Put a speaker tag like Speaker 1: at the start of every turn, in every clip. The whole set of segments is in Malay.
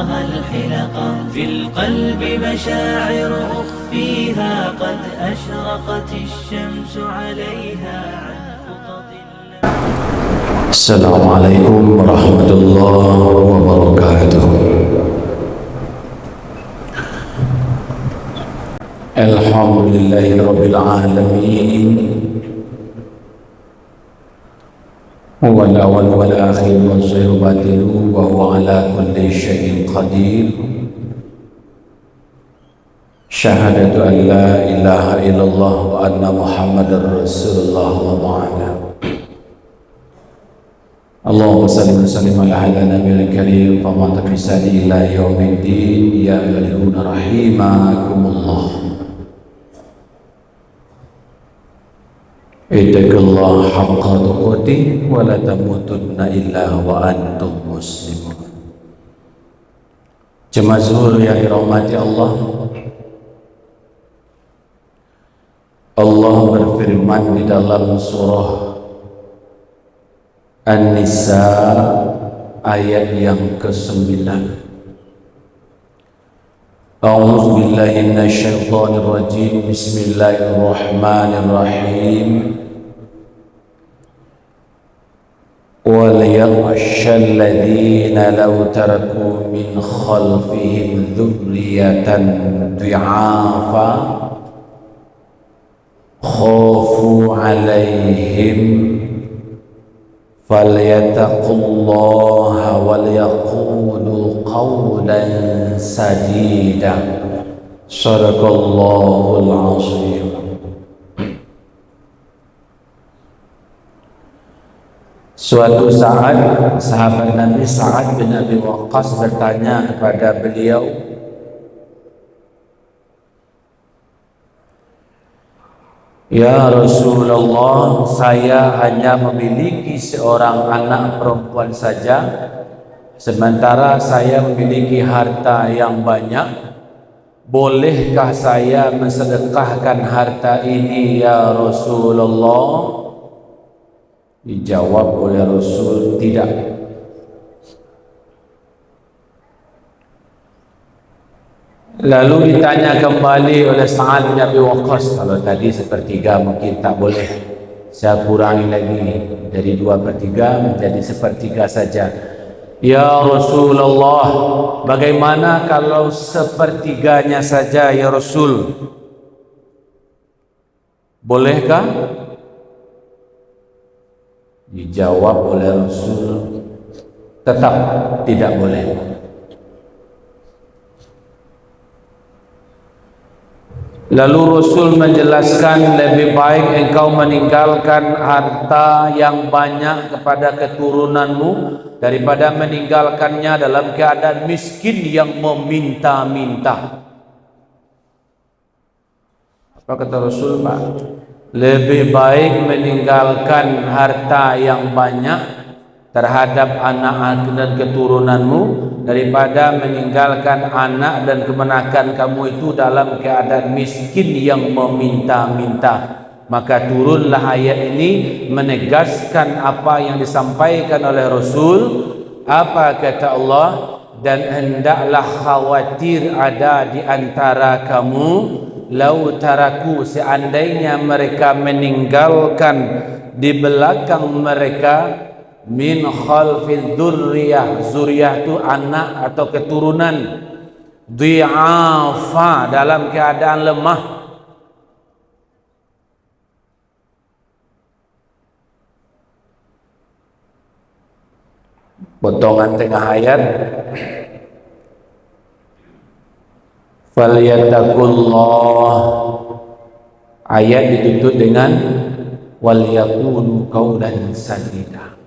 Speaker 1: الحلقة في القلب مشاعر أخفيها قد أشرقت الشمس عليها عن خطط
Speaker 2: السلام عليكم ورحمة الله وبركاته. الحمد لله رب العالمين، هو الأول والآخر والظاهر والباطن وهو على كل شيء قدير. شهادة أن لا إله إلا الله وأن محمدا رسول الله وبعد. اللهم صل وسلم على النبي الكريم فما تكسل إلى يوم الدين. يا أيها رحمكم الله، ittaqullah haqqa tuqatih wa la tamutunna illa wa antum muslimun. Jemaah zuhur yang dirahmati Allah, Allah berfirman di dalam surah An-Nisa ayat yang ke-9. A'udzu billahi minasyaitonir rajim. Bismillahirrahmanirrahim. وَلْيَخْشَ الَّذِينَ لَوْ تَرَكُوا مِنْ خَلْفِهِمْ ذُرِّيَّةً ضِعَافًا خَافُوا عَلَيْهِمْ فَلْيَتَّقُوا اللَّهَ وَلْيَقُولُوا قَوْلًا سَدِيدًا. Shadaqallahul azim. Suatu saat sahabat Nabi Sa'ad bin Abi Waqqas bertanya kepada beliau, "Ya Rasulullah, saya hanya memiliki seorang anak perempuan saja, sementara saya memiliki harta yang banyak. Bolehkah saya mensedekahkan harta ini ya Rasulullah?" Dijawab oleh Rasul, tidak. Lalu ditanya kembali oleh Sa'ad bin Abi Waqqas, kalau tadi sepertiga mungkin tak boleh, saya kurangi lagi dari 2/3 menjadi sepertiga saja. Ya Rasulullah, bagaimana kalau sepertiganya saja ya Rasul? Bolehkah? Dijawab oleh Rasul, tetap tidak boleh. Lalu Rasul menjelaskan, lebih baik engkau meninggalkan harta yang banyak kepada keturunanmu daripada meninggalkannya dalam keadaan miskin yang meminta-minta. Apa kata Rasul, Pak? Lebih baik meninggalkan harta yang banyak terhadap anak dan keturunanmu daripada meninggalkan anak dan kemenakan kamu itu dalam keadaan miskin yang meminta-minta. Maka turunlah ayat ini menegaskan apa yang disampaikan oleh Rasul. Apa kata Allah? Dan hendaklah khawatir ada di antara kamu, lau taraku, seandainya mereka meninggalkan di belakang mereka, min khalfid dzurriyah, zuriyah itu anak atau keturunan, dhi'afa, dalam keadaan lemah. Potongan tengah ayat, falyattaqullah, ayat ditutup dengan walyaqulu qaulan sadida.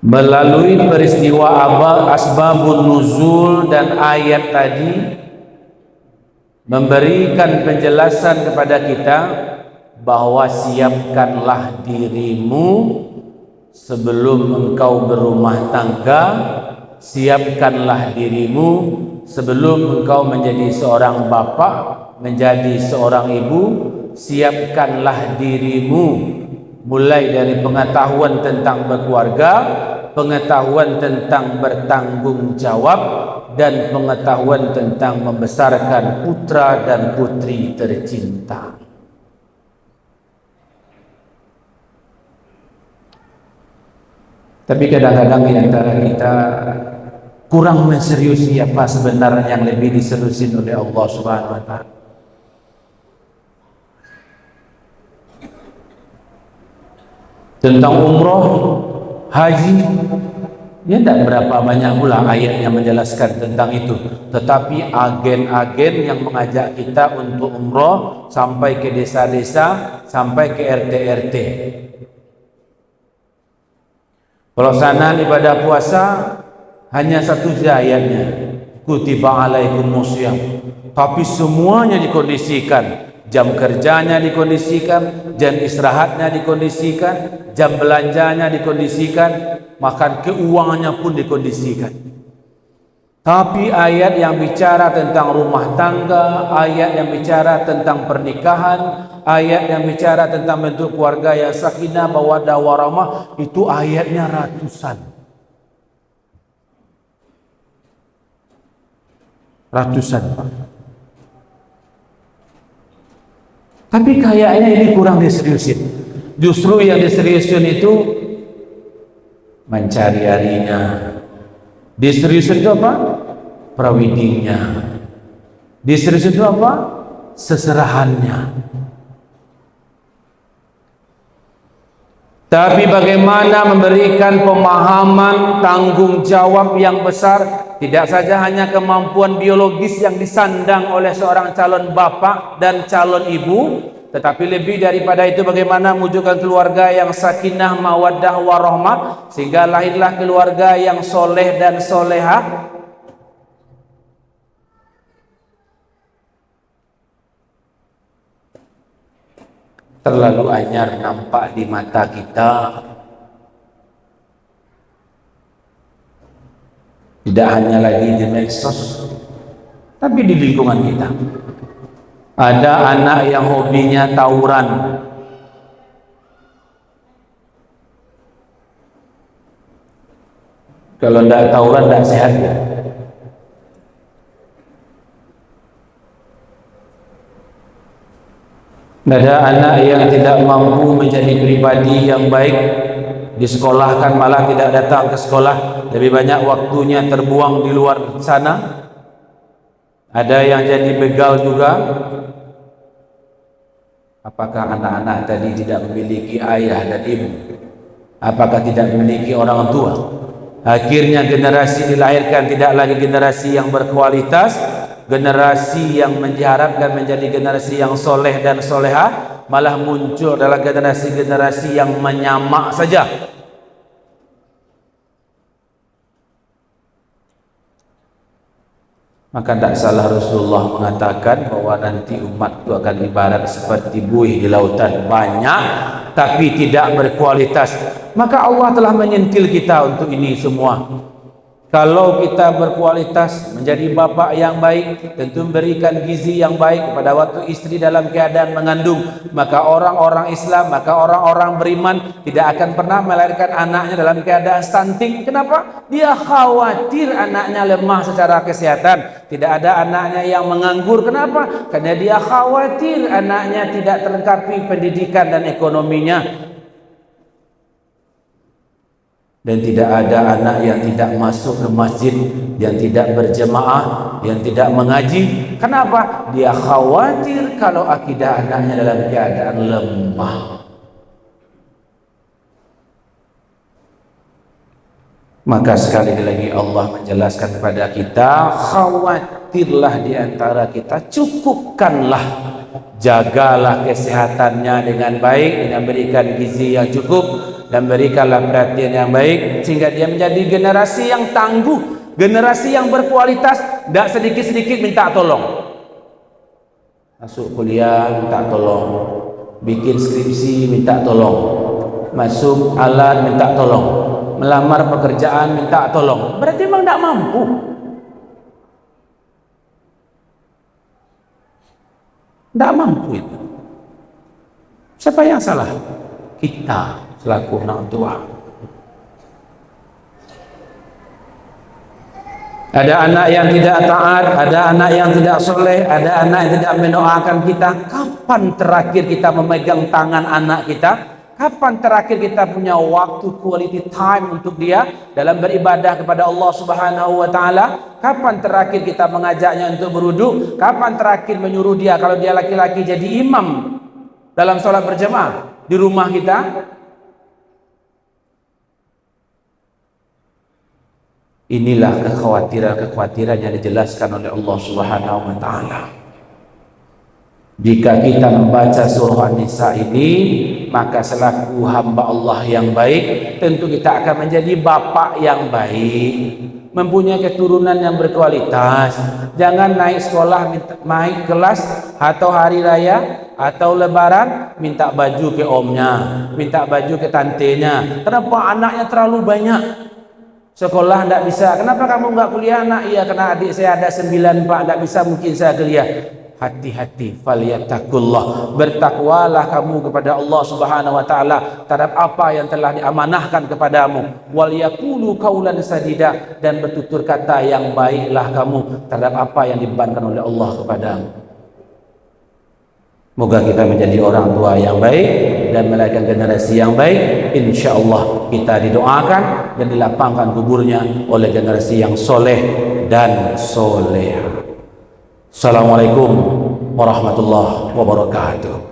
Speaker 2: Melalui peristiwa asbabun nuzul dan ayat tadi memberikan penjelasan kepada kita bahwa siapkanlah dirimu sebelum engkau berumah tangga, siapkanlah dirimu sebelum engkau menjadi seorang bapa, menjadi seorang ibu, siapkanlah dirimu mulai dari pengetahuan tentang berkeluarga, pengetahuan tentang bertanggung jawab, dan pengetahuan tentang membesarkan putra dan putri tercinta. Tapi kadang-kadang di antara kita kurang menseriusi apa sebenarnya yang lebih diseriusin oleh Allah Subhanahu wa taala. Tentang umroh, haji, ya tidak berapa banyak pula ayat yang menjelaskan tentang itu. Tetapi agen-agen yang mengajak kita untuk umroh sampai ke desa-desa, sampai ke RT-RT. Pelaksanaan ibadah puasa hanya satu saja ayatnya, kutiba alaikumusiyam. Tapi semuanya dikondisikan, jam kerjanya dikondisikan, jam istirahatnya dikondisikan, jam belanjanya dikondisikan, makan keuangannya pun dikondisikan. Tapi ayat yang bicara tentang rumah tangga, ayat yang bicara tentang pernikahan, ayat yang bicara tentang bentuk keluarga yang sakinah, mawaddah warahmah, itu ayatnya ratusan. Ratusan. Tapi kayaknya ini kurang diseriusin. Justru yang diseriusin itu mencari harinya. Diseriusin itu apa? Prawidingnya. Diseriusin itu apa? Seserahannya. Tapi bagaimana memberikan pemahaman tanggung jawab yang besar, tidak saja hanya kemampuan biologis yang disandang oleh seorang calon bapak dan calon ibu, tetapi lebih daripada itu bagaimana mewujudkan keluarga yang sakinah, mawaddah, warahmah, sehingga lahirlah keluarga yang soleh dan solehah. Terlalu anyar nampak di mata kita, tidak hanya lagi di medsos, tapi di lingkungan kita. Ada anak yang hobinya tawuran. Kalau tidak tawuran tidak sehat ya. Ada anak yang tidak mampu menjadi pribadi yang baik, disekolahkan malah tidak datang ke sekolah, lebih banyak waktunya terbuang di luar sana. Ada yang jadi begal juga. Apakah anak-anak tadi tidak memiliki ayah dan ibu? Apakah tidak memiliki orang tua? Akhirnya generasi dilahirkan tidak lagi generasi yang berkualitas, generasi yang diharapkan menjadi generasi yang soleh dan solehah, malah muncul adalah generasi-generasi yang menyamak saja. Maka tidak salah Rasulullah mengatakan bahwa nanti umat itu akan ibarat seperti buih di lautan, banyak tapi tidak berkualitas. Maka Allah telah menyentil kita untuk ini semua. Kalau kita berkualitas, menjadi bapak yang baik, tentu memberikan gizi yang baik pada waktu istri dalam keadaan mengandung, maka orang-orang Islam, maka orang-orang beriman tidak akan pernah melahirkan anaknya dalam keadaan stunting. Kenapa? Dia khawatir anaknya lemah secara kesehatan. Tidak ada anaknya yang menganggur. Kenapa? Karena dia khawatir anaknya tidak terlengkapi pendidikan dan ekonominya. Dan tidak ada anak yang tidak masuk ke masjid, yang tidak berjemaah, yang tidak mengaji. Kenapa? Dia khawatir kalau akidah anaknya dalam keadaan lemah. Maka sekali lagi Allah menjelaskan kepada kita, khawatirlah di antara kita, cukupkanlah, jagalah kesehatannya dengan baik, dengan berikan gizi yang cukup, dan berikanlah perhatian yang baik, sehingga dia menjadi generasi yang tangguh, generasi yang berkualitas, tidak sedikit-sedikit minta tolong. Masuk kuliah minta tolong, bikin skripsi minta tolong, masuk alat minta tolong, melamar pekerjaan minta tolong. Berarti memang tidak mampu. Tidak mampu itu. Siapa yang salah? kita selaku orang tua. Ada anak yang tidak taat, ada anak yang tidak soleh, ada anak yang tidak mendoakan kita. Kapan terakhir kita memegang tangan anak kita? Kapan terakhir kita punya waktu quality time untuk dia dalam beribadah kepada Allah Subhanahu wa taala? Kapan terakhir kita mengajaknya untuk berwudu? Kapan terakhir menyuruh dia kalau dia laki-laki jadi imam dalam sholat berjamaah di rumah kita? Inilah kekhawatiran yang dijelaskan oleh Allah Subhanahu wa taala. Jika kita membaca surah An-Nisa ini, maka selaku hamba Allah yang baik, tentu kita akan menjadi bapak yang baik, mempunyai keturunan yang berkualitas. Jangan naik sekolah, naik kelas atau hari raya atau lebaran minta baju ke omnya, minta baju ke tantenya. Kenapa anaknya terlalu banyak? Sekolah tidak bisa. Kenapa kamu nggak kuliah nak? Iya, karena adik saya ada 9 pak, tidak bisa mungkin saya kuliah. Hati-hati, falyattaqullah, bertakwalah kamu kepada Allah Subhanahu wa taala terhadap apa yang telah diamanahkan kepadamu. Wal yaqulu qaulan sadida, dan bertutur kata yang baiklah kamu terhadap apa yang dibebankan oleh Allah kepadamu. Moga kita menjadi orang tua yang baik dan melahirkan generasi yang baik. InsyaAllah kita didoakan dan dilapangkan kuburnya oleh generasi yang soleh dan soleh. Assalamualaikum warahmatullahi wabarakatuh.